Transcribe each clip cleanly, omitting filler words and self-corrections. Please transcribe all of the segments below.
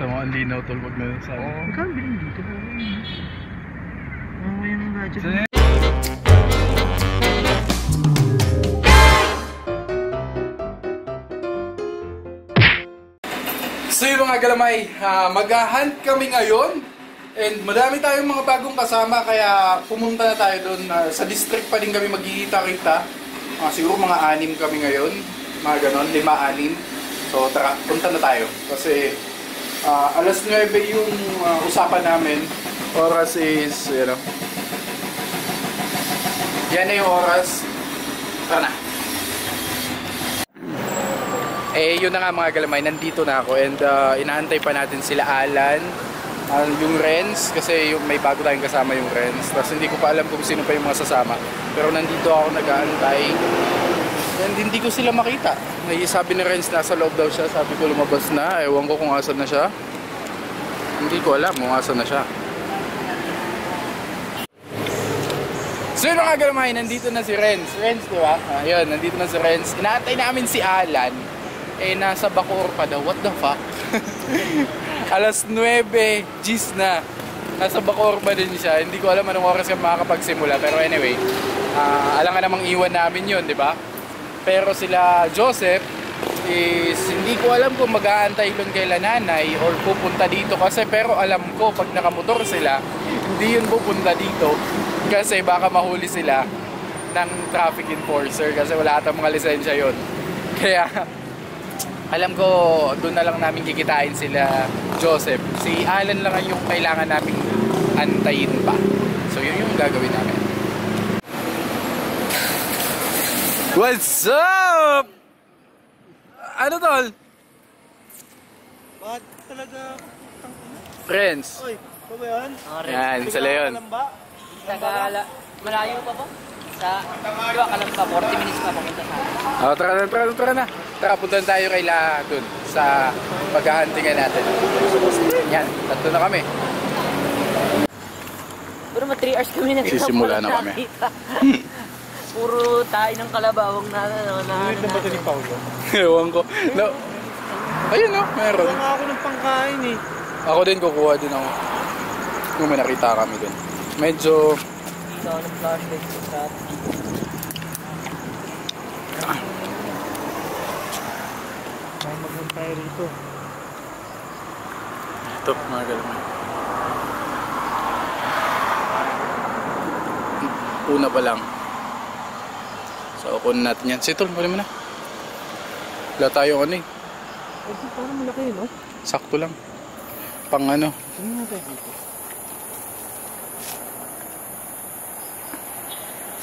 Kita mo, ang linaw tol pag nasa. Magkano bilhin dito? Mamaya ng gadget. So yung mga galamay, mag-hunt kami ngayon. And madami tayong mga bagong kasama, kaya pumunta na tayo doon. Sa district pa din kami magkikita-kita. Siguro mga 6 kami ngayon. Mga ganon, 5-6. So tara, punta na tayo. Kasi alas 9 yung usapan namin. Oras is, yan na yung oras. Tara na. Yun na nga mga galamay, nandito na ako. And inaantay pa natin sila Alan. Yung Renz, kasi may bago tayong kasama yung Renz. Tapos hindi ko pa alam kung sino pa yung mga sasama. Pero nandito ako nag-aantay. And hindi ko sila makita. Sabi ni Renz nasa loob daw siya. Sabi ko lumabas na. Ewan ko kung asan na siya. Hindi ko alam kung asan na siya. So yun mga galamay, nandito na si Renz. Renz, di ba? Yun, nandito na si Renz. Inaantay namin si Alan. Nasa Bacoor pa daw. What the fuck? Alas 9, G's na. Nasa Bacoor pa din siya. Hindi ko alam anong oras kami makakapagsimula. Pero anyway, alam nga namang iwan namin yun, di ba? Pero sila Joseph is hindi ko alam kung mag-aantay doon kay nanay or pupunta dito. Kasi pero alam ko pag nakamotor sila, hindi yun pupunta dito. Kasi baka mahuli sila ng traffic enforcer. Kasi wala atang mga lisensya yun. Kaya alam ko, doon na lang namin kikitain sila Joseph. Si Alan lang yung kailangan namin antayin pa. So yun yung gagawin namin. What's up? Ano tol? Bakit talaga? Friends. Oy, ito ba yan? Yan, sila yun. Malayo pa po? Sa Kalamba, 40 minutes pa pumunta sa akin. Tara na. Tara, punta tayo kay dun sa paghahuntingan natin. Yan, tatlo na kami. Pero 3 hours kami na Sisimula na kami. Puro tayo ng kalabawang na Wait na ba ito ni Paulo? Ewan ko. No. Ayun no, meron. Wala nga ako ng pangkain eh. Ako din, kukuha din ako. Kung may nakita kami dun. Medyo dito ako ng flashlight sa May maghuntay rito. ito, mga galamay. Una pa lang. So, kunin natin yan. Sitol, kunin mo na. Wala tayong ano eh. Ito parang malaki no? Sakto lang. Pang ano. Ano nga tayo dito?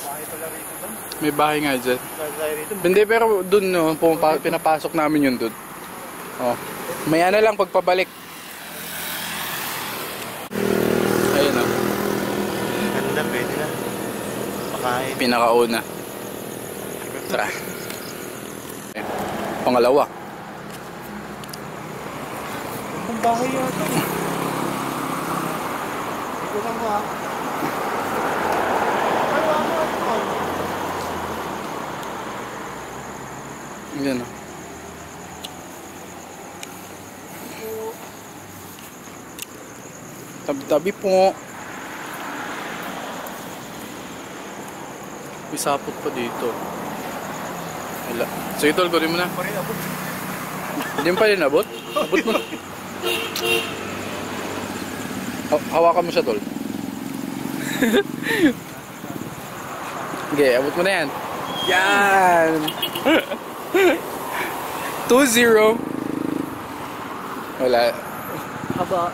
Bahay pala rito ba? May bahay nga dyan. Bahay rito? Hindi, pero dun no, pinapasok namin yun dun. Oh. May ano lang pagpabalik. Ayun o. Ganda, pwede na. Makain. Pinakauna. Tara. Okay. Pangalawa. Ang bahay yata. Ito lang mo ha. Yan o. Tabi-tabi po. May sapot pa dito. Wala. Sige tol, kunin mo na. Hindi mo pa rin abot? Abot mo. Hawakan mo siya tol. Okay, abot mo na yan. Yan! 2-0. Wala. haba.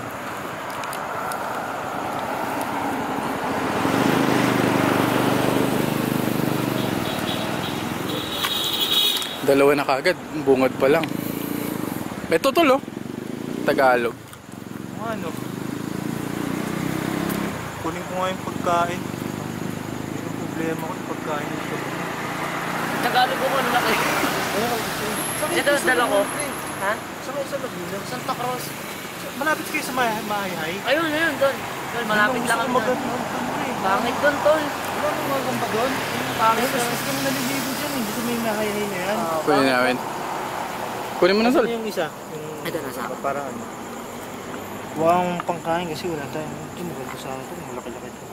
Dalawa na kagad, bungad pa lang. May tutol oh. Tagalog. Ano? Kunin ko nga yung pagkain. Hindi yung problema ko yung pagkain nito. Tagalog ko ano laki. Ito dala ko. Ha? Saan ako sa Laguna? Santa Cruz. Malapit kayo sa Maayhay? Ayun, ayun, doon. Doon, malapit lang kami. Pangit doon, tol. Wala nang maganda doon. Pangit Mas doon. gusto kami naliligo dyan eh. Gusto mo yung Maayhay na yan. Kunin namin. Kunin mo na tol. Ano yung isa? Ito, nasa ako. Parang ano? Huwag pangkain kasi wala tayong ito. Maganda sa ito. Malaki-laki ito.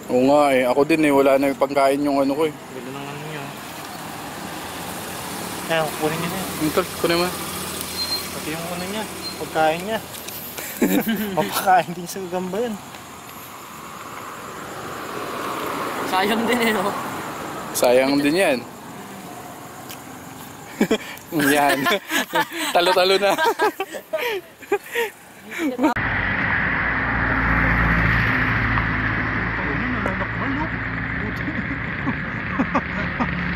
Oo nga eh. Ako din eh. Wala na yung pangkain yung ano ko eh. Ganda ng ano niya. Ayan, kukunin niya na yan. Ito, kunin mo. Pati yung ano niya. Pagkain niya. Mapakain din sa gagamba yan. Sayang din eh, no? Sayang din yan. Yan. Talo-talo na.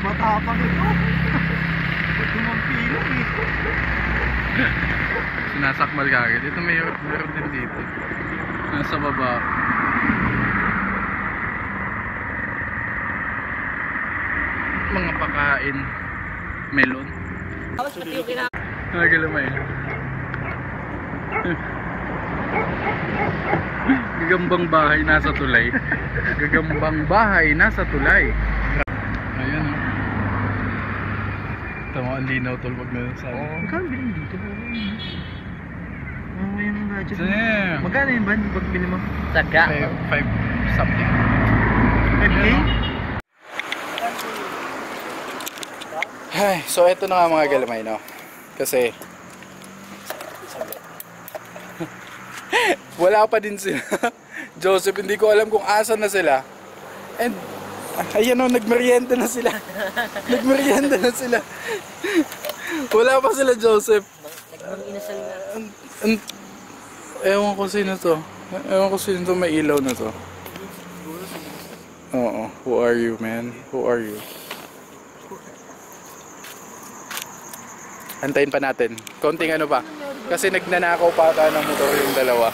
Matapang ito. Dumampilo eh. Sinasakmal ka agad. Ito meron din dito. Nasa baba. Mga pakain. Melon. Tapos pati yung kinakain. Nagalamay. Gagambang bahay nasa tulay. Gagambang bahay nasa tulay. Ayan o. Tama ang linaw tol pag nasasabi. Magkano bilhin dito? Oo, yan ang budget. Damn. Magkano yung ban? Pag bilhin mo? Saga. 5 something. 5K? Ay, so eto na nga mga galamay, no? Kasi wala pa din sila. Joseph, hindi ko alam kung asan na sila. And ayan o, nagmerienda na sila. Nagmerienda na sila. Wala pa sila, Joseph. Nag-inasal na. Ewan ko sino to. Ewan ko sino to, may ilaw na to. Oo, who are you, man? Who are you? Antayin pa natin. Konting ano pa. Kasi nagnanakaw pa ata ng motor yung dalawa.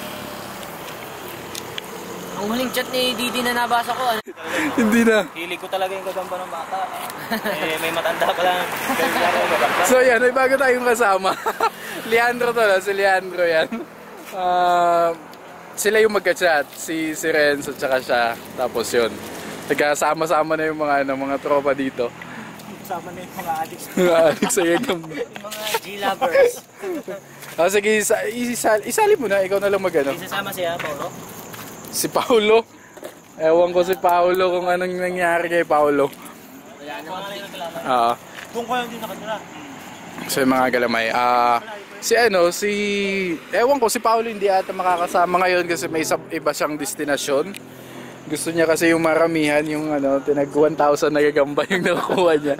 Ang huling chat ni Didi na nabasa ko, ano? Hindi na. Hilig ko talaga yung gagamba ng bata. May matanda pa lang. So yan, may bago tayong kasama. Leandro to na, si Leandro yan. Sila yung magka-chat, si Renz at saka siya. Tapos yun. Nagkasama-sama na yung mga tropa dito. Sama na yung mga addicts. Adik sa gagamba. Mga G-lovers. Sige, isali mo na, ikaw na lang mag-ano. Isasama siya, Paulo? Si Paulo. Ewan ko si Paulo kung anong nangyari kay Paulo. Wala naman. Kung ko lang din nakatira. So yung mga galamay, ewan ko, si Paulo hindi ata makakasama ngayon kasi may iba siyang destinasyon. Gusto niya kasi yung maramihan, yung tinag 1,000 na gagamba yung nakukuha niya.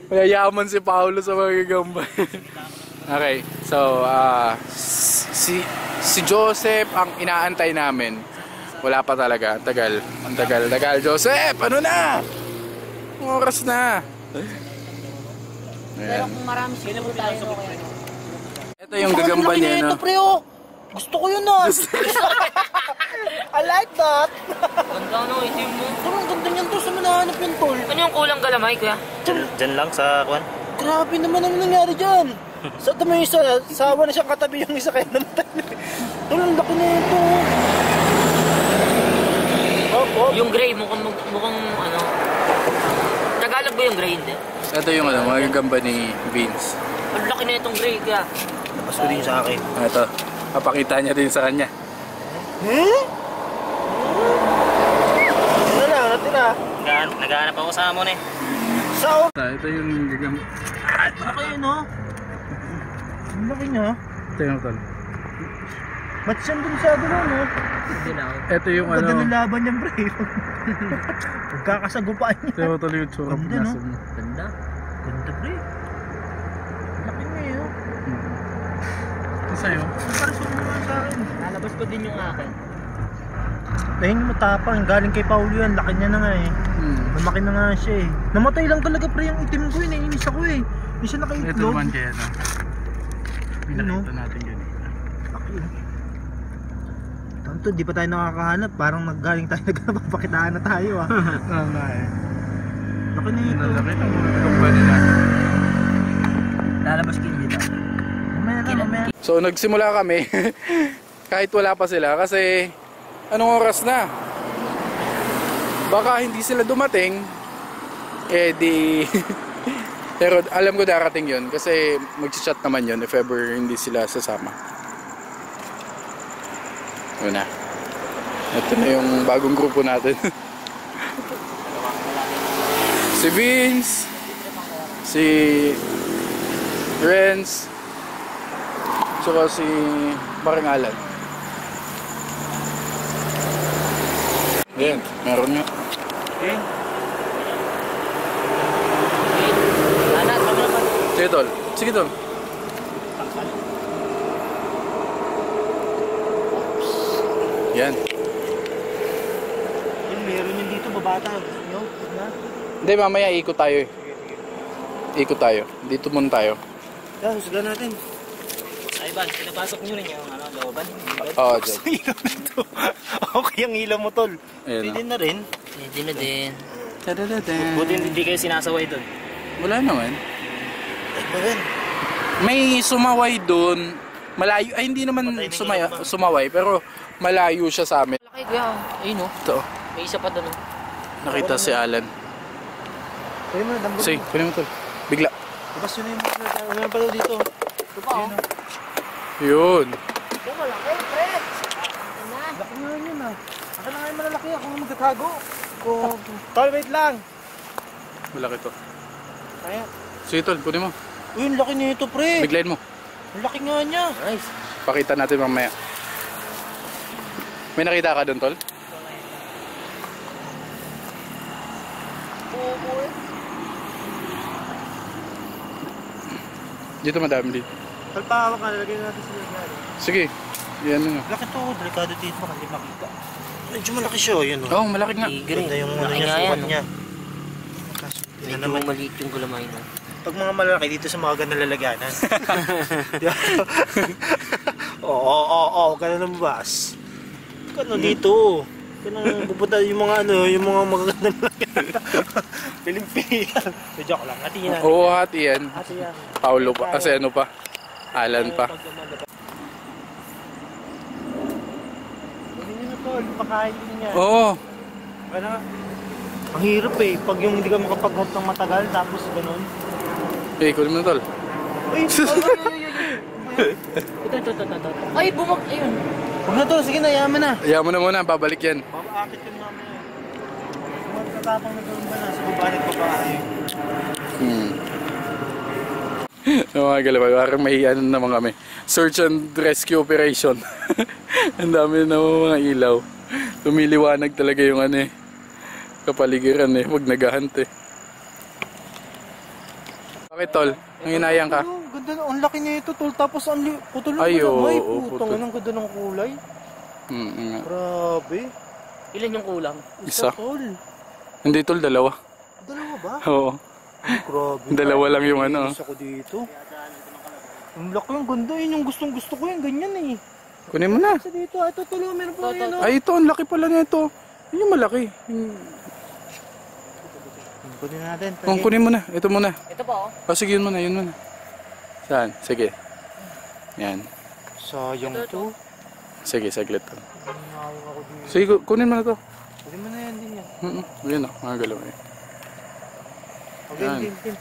Mayayaman si Paulo sa mga gagamba. Okay, so si Joseph ang inaantay namin. Wala pa talaga, ang tagal. Joseph, ano na? Oras na. Pero kung marami siguro tayo, okay. Ito yung gagamba niya, no? Gusto ko yun I like that. Ganda no, itim mo. Parang ganda niyan to sa manahanap yun, tol. Ano yung kulang galamay, kuya? Diyan lang sa kwan. Grabe naman ang nangyari dyan. Sa ito mo yung isa, sawa na siyang katabi yung isa kaya namatay. Tol, ang laki na ito. Yung gray, mukhang ano. Tagalog ba yung gray, hindi? Ito yung mga gagamba ni Vince. Ang laki na itong gray, kuya. Labas ko din sa akin. Ito, papakita niya din sa kanya. Ano lang, natira. Naghahanap ako sa amon eh. Sao? Ito yung gagamba. Ano kayo, no? Ang laki niya. Ito yung tol. Ba't siyang dun sa dulo, no? Hindi na ako. Ito yung Ganda ng laban niyang pre. Magkakasagupaan niya. Ito yung tol yung tsura. Ganda, no? Ganda. Ganda, pre. Ang laki niya, yun. Ito sa'yo. Parang sa mga sa akin. Lalabas ko din yung akin. Dahil matapang, galing kay Paulo yan, laki niya na nga eh. Lumaki na nga siya eh. Namatay lang talaga pre yung itim ko eh, naiinis ako eh. Hindi siya Ito nakaitlog. naman kaya na. Pinakita natin ganito. Laki eh. Tanto, di pa tayo nakakahanap. Parang naggaling tayo, nagpapakitaan na tayo ah. Tama eh. Laki na ito. Nalaki ng mga gagamba nila. Lalabas ko dito. Mamaya na, mamaya. So nagsimula kami kahit wala pa sila kasi anong oras na? Baka hindi sila dumating eh di Pero alam ko darating yun kasi mag-chat naman yun if ever hindi sila sasama. Yun na. Ito na yung bagong grupo natin. Si Vince, si Renz, tsaka si Marangalan. Ayan, meron nga. Okay. Anak, kami naman. Sige tol, sige tol. Yan. Yung meron yun dito, babata. Yo, na. Hindi, mamaya ikot tayo eh. Ikot tayo. Dito muna tayo. Yeah, husga natin. Ay, Ban, pinapasok nyo rin yung looban. Oo, Gusto ng ilaw nito. Okay ang ilaw mo, tol. Ayan Pwede na. na rin. Hindi na din. Tadadadam. Buti hindi kayo sinasaway doon. Wala naman. Ay, ba rin? May sumaway doon. Malayo. Ay, hindi naman sumaway. Pero malayo siya sa amin. Malaki kuya. Ayun o. Ito. May isa pa doon. Nakita si Alan. Pwede mo na, dambog Sige, mo. kunin mo tol. Bigla. Labas yun na yung mga ano pa daw dito. Ito pa o. Yun. Ito malaki, Fred. Laki nga yun ah. Akin na nga yung malalaki. Ako nga magtatago. Tol, wait lang. Malaki to. Kaya. Sige tol, kunin mo. Uy, ang laki nito, pre. Biglayin mo. Ang laki nga niya. Nice. Pakita natin mamaya. May nakita ka doon tol? Dito madami dito. Tol, pahawak ka. Lalagay natin sila dyan. Sige. Yan na. Laki to. Delikado dito. Baka hindi makita. Medyo malaki siya. Yun o. Oo, malaki nga. Ganda yung ano Malaki niya, nga sukat yan, niya. Medyo maliit yung gulamay na. Pag mga malalaki dito sa mga ganda lalagyanan. Oo, gano'n lumabas. Gano'n dito. Gano'n pupunta yung mga ano, yung mga magaganda lalagyanan. Pilimpilan. Joke lang, hati yan. Oo, hati yan. Hati yan. Paulo pa. Kasi ano pa? Alan pa. Hindi nyo na tol, pakain niya. Oo. Ano? Ang hirap eh, pag yung hindi ka makapag-hunt ng matagal, tapos gano'n. Eh, kunin mo na tol. Uy! Ito. Ay, ayun. Huwag na tol, sige na, yaman na. Ayaw mo na muna, babalik yan. Makaakit yung mamaya. Kung magkatapang na doon ba na, sa baba nagbabahay. Yung mga galaway, parang mahihanan naman kami. Search and rescue operation. Ang dami na mga ilaw. Tumiliwanag talaga yung ano eh. Kapaligiran eh, wag nagahant eh. Bakit tol? Ang inayang ka? Ganda na, ang laki niya ito tol, tapos ang putol ng Ay, oo, ay oo, putang, putol. anong ganda ng kulay. Nga. Grabe. Ilan yung kulang? Isa. Tol. Hindi tol, dalawa. Dalawa ba? Oo. Ay, grabe. Dalawa lang yung ano. Isa ko dito. Ang laki, ang ganda, yun yung gustong gusto ko yung ganyan eh. Kunin mo na. Isa dito, ito tulo, meron pa yan. Ay ito, ang laki pala nito. Yun yung malaki. Kunin natin. Oh, kunin mo na. Ito muna. Ito pa o. Oh, sige yun muna, yun muna. Saan? Sige. Yan. Sayang to. Sige, saglit. Nangyayang ako dito. Sige, kunin mo na to. Kunin mo na yan din yan. Yun o, mga galaw eh. Okay, Yan. din.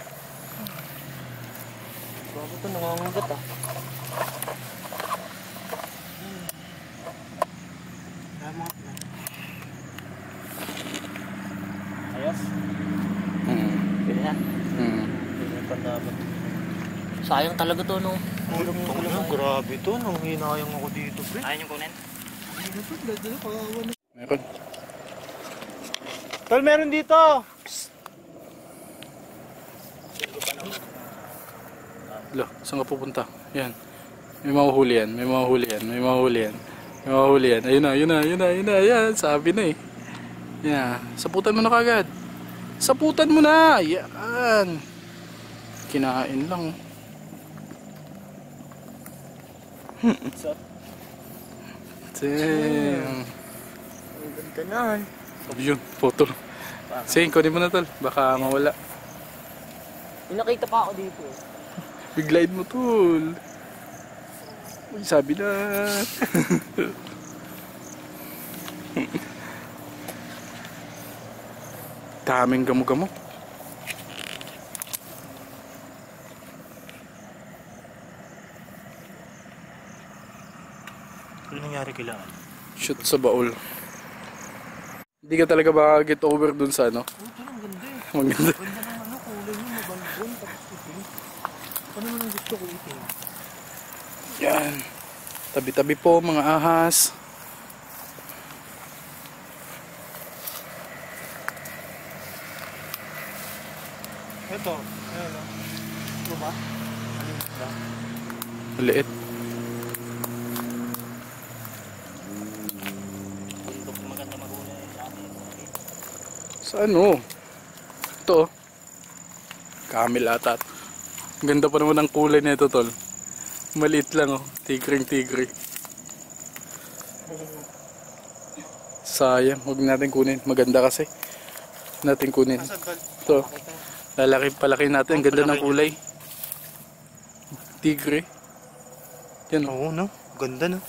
Bago ito, nangangagat ah. Ayos. Pwede na. Pwede na pandaman. Sayang talaga to, no? Grabe to, nang hinayang ako dito, pre. Ayaw yung kunin? Meron. Tol, meron dito! Lo, saan ka pupunta? Yan. May mahuhuli yan, may mahuhuli yan, may mahuhuli yan. May mahuhuli yan. Ayun na, ayun na, ayun na, ayun na. Yan, sabi na eh. Yan. Saputan mo na kagad. Saputan mo na! Yan. Kinain lang. Damn. Ang ganda na. Yun, photo. Sige, kunin mo na tol. Baka mawala. May nakita pa ako dito. Biglayin mo tol. Uy, sabi na. Daming gamo-gamo. Ano nangyari kailangan? Shoot sa baul. Hindi ka talaga makaget over dun sa ano? Oh, ito lang ganda eh. Maganda. Ganda ng ano, kulay mo, mabalbon, tapos itim. Ano naman ang gusto ko itim? Yan. Tabi-tabi po mga ahas. Ito, ayan o. Ito ba? Ano yung isda? Maliit. Bundok na maganda magulay dati. Sa ano? Ito. Camel ata. Ang ganda pa naman ng kulay nito, tol. Maliit lang oh. Tigring-tigri. Sayang. Huwag natin kunin. Maganda kasi. Natin kunin. Nasaan ba? Ito. Palaki natin. Ang ganda ng kulay. Tigre. Yan oh. Oo, no? Ganda, no?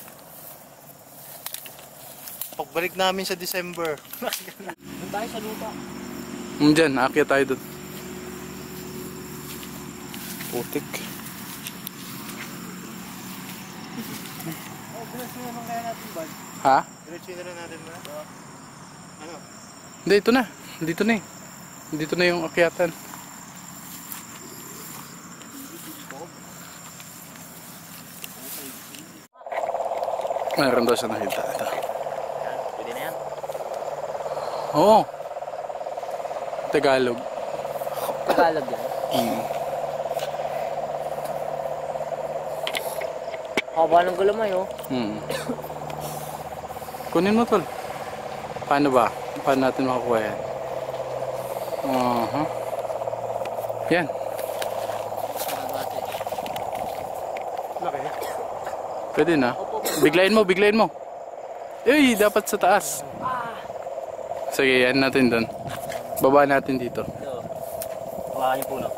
Pagbalik namin sa December. Doon tayo sa lupa. Diyan. Aakyat tayo doon. Putik. Oh, diretso naman kaya natin, Bal. Ha? Diretso na lang natin ba? Ano? Hindi, ito na. Dito na eh. Dito na yung akyatan. Meron daw siya nakita. Ito. Pwede na yan. Oo. Tagalog. Tagalog yan. Haba ng galamay oh. Kunin mo tol. Paano ba? Paano natin makakuha yan? Yan. Laki. Pwede na. Biglayin mo. Eh, dapat sa taas. Sige, yan natin doon. Baba natin dito. Hawakan niyo po lang.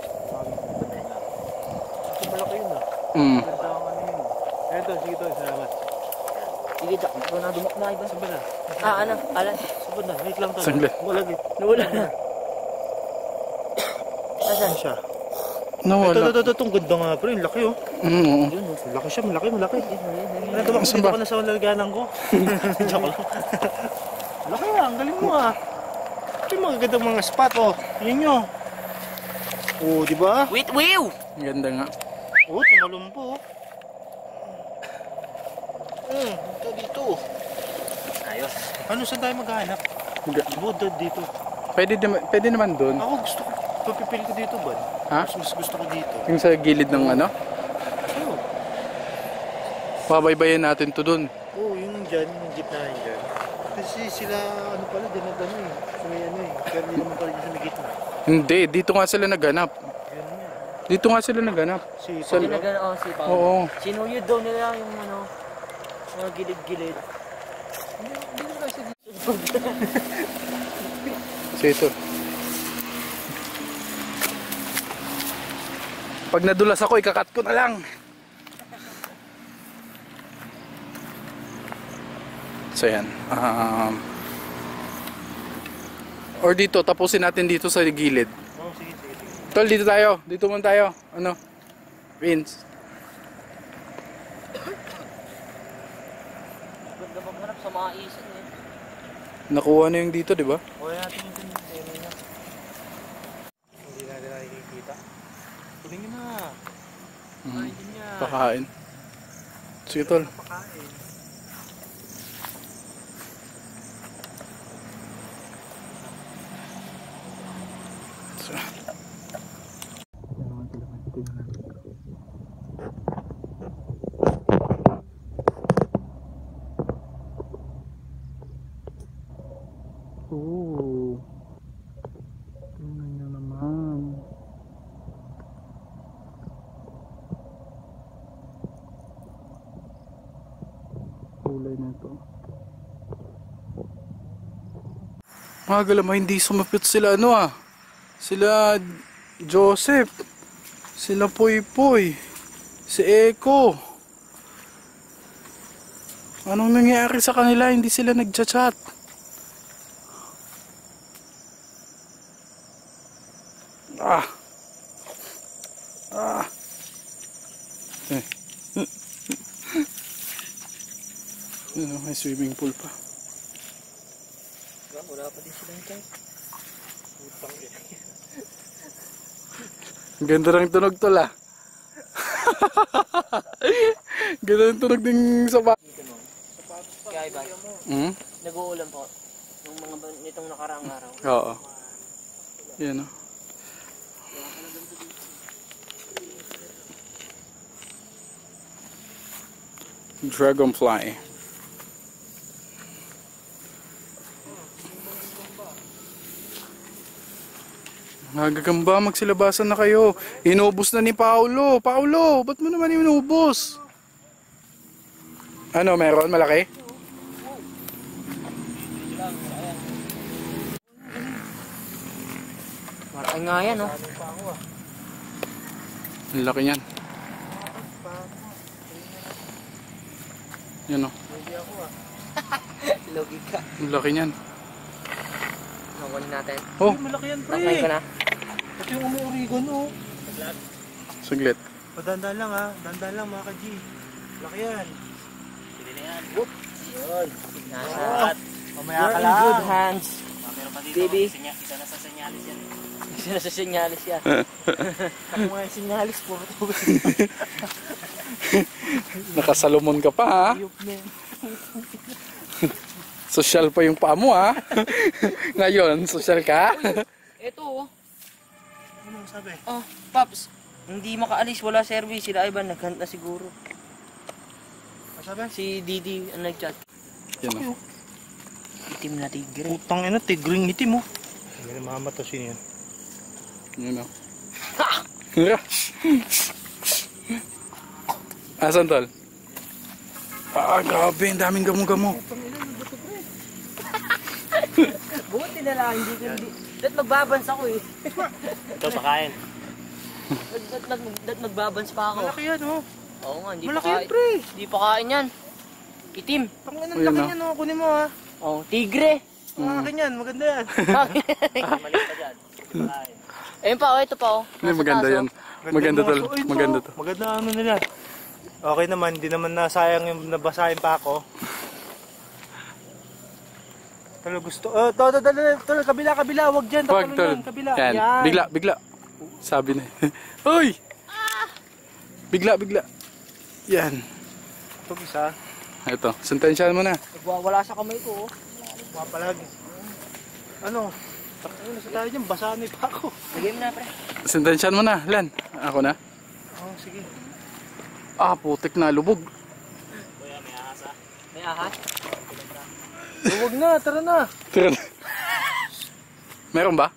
Ito malaki yun ah. Ganda ang ano yun. Eto, sige to, salamat. Sige, ito na dumak na iba. Saan ba na? Ano? Alan? Saan ba na? Wait lang to. Saglit. Walag eh. Nawala na. Saan siya? Nawala. Ito, itong ganda nga pre, laki oh. Oo. Yun, malaki siya, malaki. Ano ito, Saan dito ba? ko na sa lalaganan ko. Joke lang. Laki ah, ang galing mo ah. Ito yung magagandang mga spot oh. Tingnan nyo. Oh, di ba? Wait, wow! Ganda nga. Oh, tumalumpo oh. Dito. Ayos. Ano, saan tayo maghahanap? Budad dito. Pwede naman doon. Ako gusto ko, papipili ko dito ba? Ha? Mas gusto ko dito. Yung sa gilid ng ano? Oh, Pabaybayan natin to doon. oh yung dyan, yung jeep na yun dyan. Kasi sila, ano pala, din na gano'n eh. Sa may ano eh. Pero hindi naman pala dyan sa may gitna. Hindi, dito nga sila naganap. Yan nga. Dito nga sila naganap. Si Sa- Paulo. Si Paolo. Oo. Sinuyod daw nila yung ano, mga gilid-gilid. Hindi na kasi So ito. Pag nadulas ako, ikakat ko na lang. So yan. Or dito, tapusin natin dito sa gilid. Oh, sige. Tol, dito tayo. Dito muna tayo. Ano? Vince. Ganda maghanap sa mga isin eh. Nakuha na yung dito, di ba? Kuha natin yung tema niya. Hindi natin nakikita. Kunin nyo na. Kain niya. Pakain. Sige, tol. Pakain. Oh. Tingnan nyo naman. Kulay na ito. Mga galamay, hindi sumapit sila ano ah. Sila Joseph. Sila Poy Poy. Si Eko. Anong nangyari sa kanila? Hindi sila nagchat-chat. Ano, may swimming pool pa. Wala pa din sila yung type. Putang ina. Ang ganda ng tunog tol ah. Ganda ng tunog din sa ba. Kaya ba? Nag-uulan po. Nung mga nitong nakaraang araw. Oo. Yan o. Dragonfly. Nagagamba, magsilabasan na kayo. Inubos na ni Paolo. Paolo, ba't mo naman inubos? Ano, meron? Malaki? Malaki nga yan, no? Ang laki niyan. Yan o. Logi ka. Ang laki niyan. Nakunin natin. Oh, Malaki yan, pre. Taknay ko na. Ito yung may oregano. saglit. Dandan lang ha. Dandan lang mga ka-G. Malaki yan. Pili na yan. Whoop. Yun. Nasa. Mamaya You're ka in lang. good hands. Meron pa dito. Baby. Isa na sa senyalis yan. Isa na sa senyalis yan. Ako mga senyalis. Puro tubig. Nakasalomon ka pa ha. Ayop na yan. Social pa yung paa mo ha. Ngayon, social ka. Ito, oh. Ano sabi? Oh, Paps. Hindi makaalis. Wala service. Sila Ivan. Naghunt na siguro. Ano sabi? Si Didi ang nag-chat. Yan o. Itim na tigre. Putang ina. Tigring itim mo. Hindi na mamatasin yan. Yan o. Asan tol? Ah, grabe. Ang daming gamo-gamo. Buti na lang. Hindi ko hindi. Dahil magbabans ako eh. Ito pakain. Dahil magbabans pa ako. Malaki yan oh. Oo nga. Hindi Malaki pa yan kain. pre. Hindi pa kain yan. Itim. Tangin ang Ayun, laki oh. niyan oh. Kunin mo ha. Oh, tigre. Ang akin yan. Maganda yan. Mali pa dyan. Ayun pa, oh, ito pa, oh. Hindi, Nasa maganda taas, yan. oh. Maganda tol. Ito, Maganda to. Maganda ano nila. Okay naman. Hindi naman nasayang yung nabasahin pa ako. Talo gusto. Talo kabila. Wag dyan. Wag Talo tol. yan. Kabila. Yan. Bigla. Sabi na. Hoy! Bigla. Yan. Ito isa. Ito. Sentensyahan mo na. Nagwawala sa kamay ko, oh. Mapalagi. Ano? Ano sa tayo dyan? Basahan pa ako. Lagay mo na, pre. Sentensyahan mo na. Lan. Ako na. Oh, sige. Ah, putik na. Lubog. May ahas? Huwag na. Tara na. Tira na. Meron ba?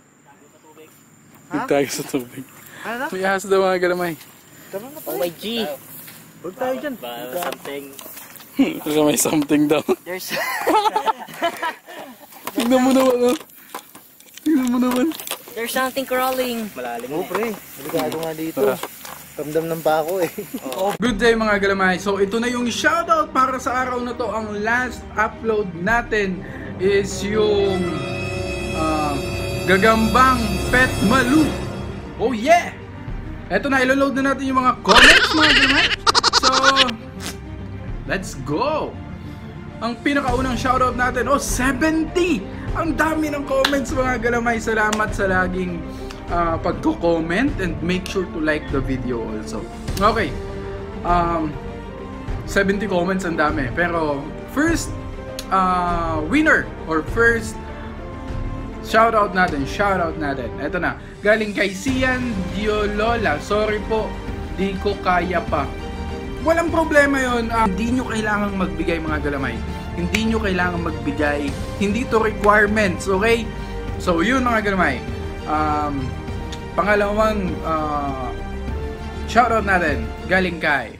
Ha? Tayo sa tubig. Ano na? May ahas daw mga galamay. Tara na Oh pa. my G. Huwag tayo dyan. Something. Baka may something daw. There's... Tingnan mo naman, oh. Tingnan mo naman. There's something crawling. Malalim mo, pre. Delikado nga dito. Tara. Ramdam ng pa ako eh. Good day mga galamay. So ito na yung shoutout para sa araw na to. Ang last upload natin is yung Gagambang Pet Malu. Oh yeah! Ito na, ilo-load na natin yung mga comments mga galamay. So, let's go! Ang pinakaunang shoutout natin, 70! Ang dami ng comments mga galamay. Salamat sa laging pagko-comment and make sure to like the video also. Okay. 70 comments ang dami. Pero first winner or first shoutout natin. Ito na. Galing kay Sian Diolola. Sorry po, di ko kaya pa. Walang problema yun. Hindi nyo kailangang magbigay mga galamay. Hindi nyo kailangang magbigay. Hindi to requirements. Okay? So yun mga galamay. Pangalawang shoutout natin galing kay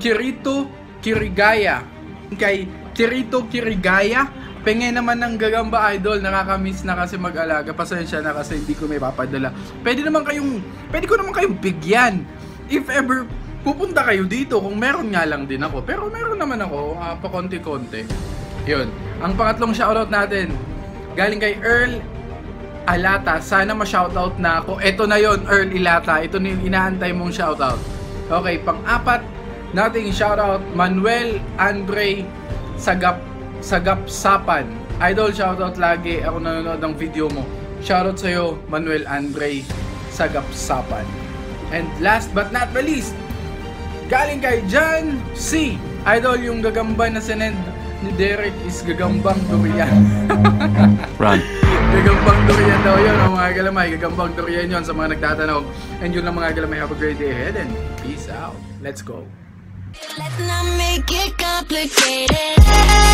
Kirito Kirigaya. Kay Kirito Kirigaya, pengen naman ng Gagamba Idol, nakakamiss na kasi mag-alaga. Pasensya na kasi hindi ko may papadala. Pwede ko naman kayong bigyan if ever pupunta kayo dito, kung meron nga lang din ako. Pero meron naman ako, pa konti-konti. Yun. Ang pangatlong shoutout natin galing kay Earl Alata. Sana ma-shoutout na ako. Ito na yon, Earl Ilata. Ito na yung inaantay mong shoutout. Okay, pang-apat nating shoutout, Manuel Andre Sagapsapan. Idol, shoutout lagi. Ako nanonood ng video mo. Shoutout sa'yo, Manuel Andre Sagapsapan. And last but not the least, galing kay John C. Idol, yung gagamba na sinend ni Derek is gagambang durian. Run. Gagambang durian daw yun, oh, mga galamay. Gagambang durian yun sa mga nagtatanong. And yun lang mga galamay. Have a great day ahead and peace out. Let's go. Let's not make it complicated.